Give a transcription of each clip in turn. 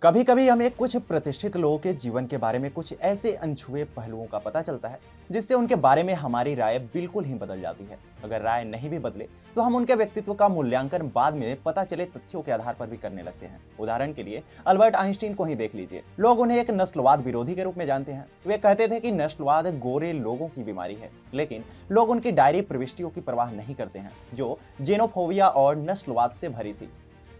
कभी कभी हमें कुछ प्रतिष्ठित लोगों के जीवन के बारे में कुछ ऐसे अनछुए पहलुओं का पता चलता है जिससे उनके बारे में हमारी राय बिल्कुल ही बदल जाती है। अगर राय नहीं भी बदले तो हम उनके व्यक्तित्व का मूल्यांकन बाद में पता चले तथ्यों के आधार पर भी करने लगते हैं। उदाहरण के लिए अल्बर्ट आइंस्टीन को ही देख लीजिए। लोग उन्हें एक नस्लवाद विरोधी के रूप में जानते हैं। वे कहते थे कि नस्लवाद गोरे लोगों की बीमारी है, लेकिन लोग उनकी डायरी प्रविष्टियों की परवाह नहीं करते हैं जो जेनोफोबिया और नस्लवाद से भरी थी।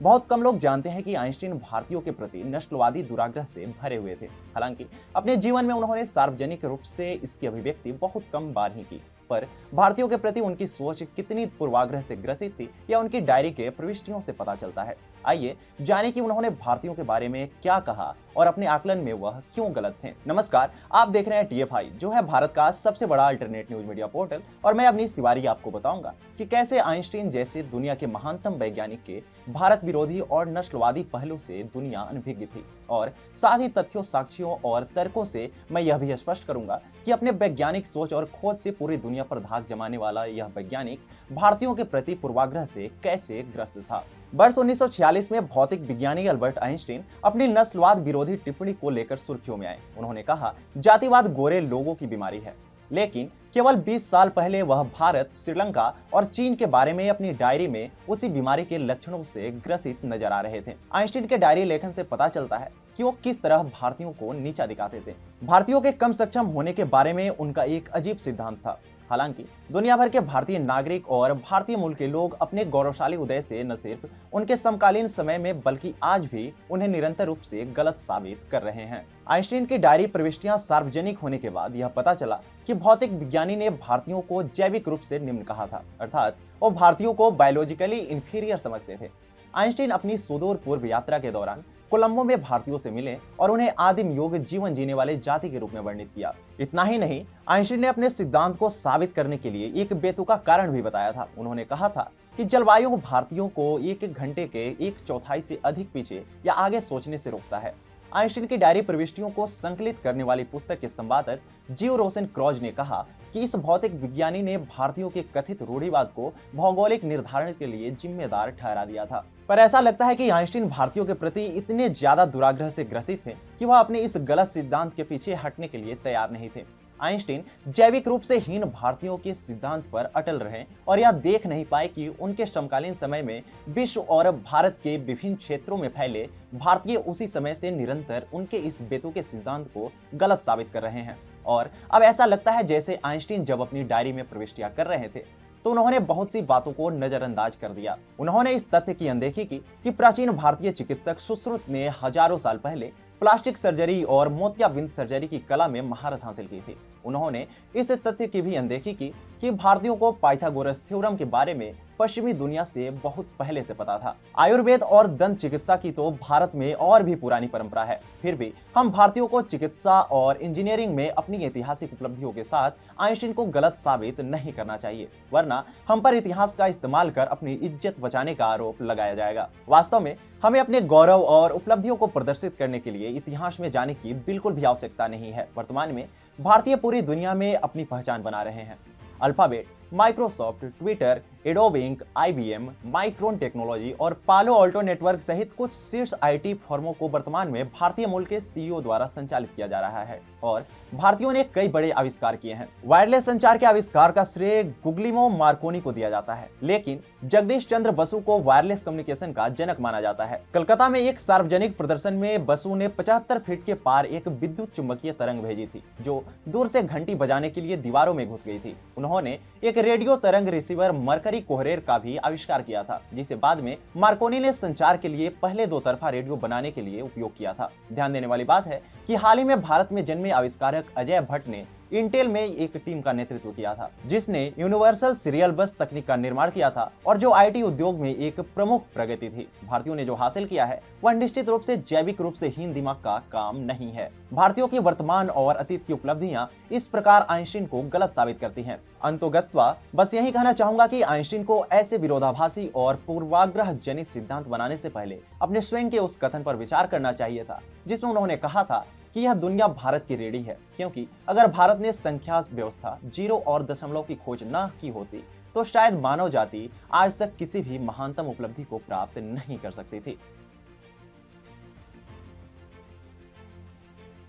बहुत कम लोग जानते हैं कि आइंस्टीन भारतीयों के प्रति नस्लवादी दुराग्रह से भरे हुए थे। हालांकि अपने जीवन में उन्होंने सार्वजनिक रूप से इसकी अभिव्यक्ति बहुत कम बार ही की, पर भारतीयों के प्रति उनकी सोच कितनी पूर्वाग्रह से ग्रसित थी यह उनकी डायरी के प्रविष्टियों से पता चलता है। आइए जाने कि उन्होंने भारतीयों के बारे में क्या कहा और अपने आकलन में वह क्यों गलत थे। नमस्कार, आप देख रहे हैं टीएफआई, जो है भारत का सबसे बड़ा अल्टरनेट न्यूज मीडिया पोर्टल, और मैं अवनीश तिवारी आपको बताऊंगा कि कैसे आइंस्टीन जैसे दुनिया के महानतम वैज्ञानिक के भारत विरोधी और नस्लवादी पहलू से दुनिया अनभिज्ञ थी। और साथ ही तथ्यों, साक्ष्यों और तर्कों से मैं यह भी स्पष्ट करूंगा कि अपने वैज्ञानिक सोच और खोज से पूरी दुनिया पर धाक जमाने वाला यह वैज्ञानिक भारतीयों के प्रति पूर्वाग्रह से कैसे ग्रस्त था। वर्ष 1946 में भौतिक विज्ञानी अल्बर्ट आइंस्टीन अपनी नस्लवाद विरोधी टिप्पणी को लेकर सुर्खियों में आए। उन्होंने कहा, जातिवाद गोरे लोगों की बीमारी है। लेकिन केवल 20 साल पहले वह भारत, श्रीलंका और चीन के बारे में अपनी डायरी में उसी बीमारी के लक्षणों से ग्रसित नजर आ रहे थे। आइंस्टीन के डायरी लेखन से पता चलता है कि वो किस तरह भारतीयों को नीचा दिखाते थे। भारतीयों के कम सक्षम होने के बारे में उनका एक अजीब सिद्धांत था। हालांकि दुनिया भर के भारतीय नागरिक और भारतीय मूल के लोग अपने गौरवशाली उदय से न सिर्फ उनके समकालीन समय में बल्कि आज भी उन्हें निरंतर रूप से गलत साबित कर रहे हैं। आइंस्टीन की डायरी प्रविष्टियां सार्वजनिक होने के बाद यह पता चला कि भौतिक विज्ञानी ने भारतीयों को जैविक रूप से निम्न कहा था, अर्थात वो भारतीयों को बायोलॉजिकली इंफीरियर समझते थे। आइंस्टीन अपनी सुदूर पूर्व यात्रा के दौरान कोलंबो में भारतीयों से मिले और उन्हें आदिम युग जीवन जीने वाले जाति के रूप में वर्णित किया। इतना ही नहीं, आइंस्टीन ने अपने सिद्धांत को साबित करने के लिए एक बेतुका कारण भी बताया था। उन्होंने कहा था कि जलवायु भारतीयों को एक घंटे के 1/4 से अधिक पीछे या आगे सोचने से रोकता है। आइंस्टीन की डायरी प्रविष्टियों को संकलित करने वाली पुस्तक के संपादक जीव रोसेन क्रॉज ने कहा कि इस भौतिक विज्ञानी ने भारतीयों के कथित रूढ़िवाद को भौगोलिक निर्धारण के लिए जिम्मेदार ठहरा दिया था। पर ऐसा लगता है कि आइंस्टीन भारतीयों के प्रति इतने ज्यादा दुराग्रह से ग्रसित थे कि वह अपने इस गलत सिद्धांत के पीछे हटने के लिए तैयार नहीं थे। आइंस्टीन जैविक रूप से हीन भारतीयों के सिद्धांत पर अटल रहे और यह देख नहीं पाए कि उनके समकालीन समय में विश्व और भारत के विभिन्न क्षेत्रों में फैले भारतीय उसी समय से निरंतर उनके इस बेतुके सिद्धांत को गलत साबित कर रहे हैं। और अब ऐसा लगता है जैसे आइंस्टीन जब अपनी डायरी में प्रविष्टियां कर रहे थे तो उन्होंने बहुत सी बातों को नजरअंदाज कर दिया। उन्होंने इस तथ्य की अनदेखी की कि प्राचीन भारतीय चिकित्सक सुश्रुत ने हजारों साल पहले प्लास्टिक सर्जरी और मोतियाबिंद सर्जरी की कला में महारत हासिल की थी। उन्होंने इस तथ्य की भी अनदेखी की कि भारतीयों को पाइथागोरस थ्योरम के बारे में पश्चिमी दुनिया से बहुत पहले से पता था। आयुर्वेद और दंत चिकित्सा की तो भारत में और भी पुरानी परंपरा है। फिर भी हम भारतीयों को चिकित्सा और इंजीनियरिंग में अपनी ऐतिहासिक उपलब्धियों के साथ आइंस्टीन को गलत साबित नहीं करना चाहिए, वरना हम पर इतिहास का इस्तेमाल कर अपनी इज्जत बचाने का आरोप लगाया जाएगा। वास्तव में हमें अपने गौरव और उपलब्धियों को प्रदर्शित करने के लिए इतिहास में जाने की बिल्कुल भी आवश्यकता नहीं है। वर्तमान में भारतीय पूरी दुनिया में अपनी पहचान बना रहे हैं। Alphabet, Microsoft, Twitter, Adobe Inc, IBM, Micron Technology और पालो अल्टो नेटवर्क सहित कुछ शीर्ष IT फर्मों को वर्तमान में भारतीय मूल के CEO द्वारा संचालित किया जा रहा है और भारतीयों ने कई बड़े आविष्कार किए हैं। वायरलेस संचार के आविष्कार का श्रेय गुग्लिमो मार्कोनी को दिया जाता है, लेकिन जगदीश चंद्र बसु को वायरलेस कम्युनिकेशन का जनक माना जाता है। कलकत्ता में एक सार्वजनिक प्रदर्शन में बसु ने 75 फीट के पार एक विद्युत चुंबकीय तरंग भेजी थी जो दूर से घंटी बजाने के लिए दीवारों में घुस गई थी। उन्होंने एक रेडियो तरंग रिसीवर मरकरी कोहरेर का भी आविष्कार किया था, जिसे बाद में मार्कोनी ने संचार के लिए पहले 2 तरफा रेडियो बनाने के लिए उपयोग किया था। ध्यान देने वाली बात है कि हाल ही में भारत में जन्मे आविष्कारक अजय भट्ट ने इंटेल में एक टीम का नेतृत्व किया था जिसने यूनिवर्सल सीरियल बस तकनीक का निर्माण किया था और जो IT उद्योग में एक प्रमुख प्रगति थी। भारतीयों ने जो हासिल किया है वह निश्चित रूप से जैविक रूप से हीन दिमाग का काम नहीं है। भारतीयों की वर्तमान और अतीत की उपलब्धियां इस प्रकार आइंस्टीन को गलत साबित करती हैं। अंतोगत्वा बस यही कहना चाहूंगा कि आइंस्टीन को ऐसे विरोधाभासी और पूर्वाग्रह जनित सिद्धांत बनाने से पहले अपने स्वयं के उस कथन पर विचार करना चाहिए था जिसमें उन्होंने कहा था कि यह दुनिया भारत की रेडी है, क्योंकि अगर भारत ने संख्या व्यवस्था 0 और दशमलव की खोज न की होती तो शायद मानव जाति आज तक किसी भी महानतम उपलब्धि को प्राप्त नहीं कर सकती थी।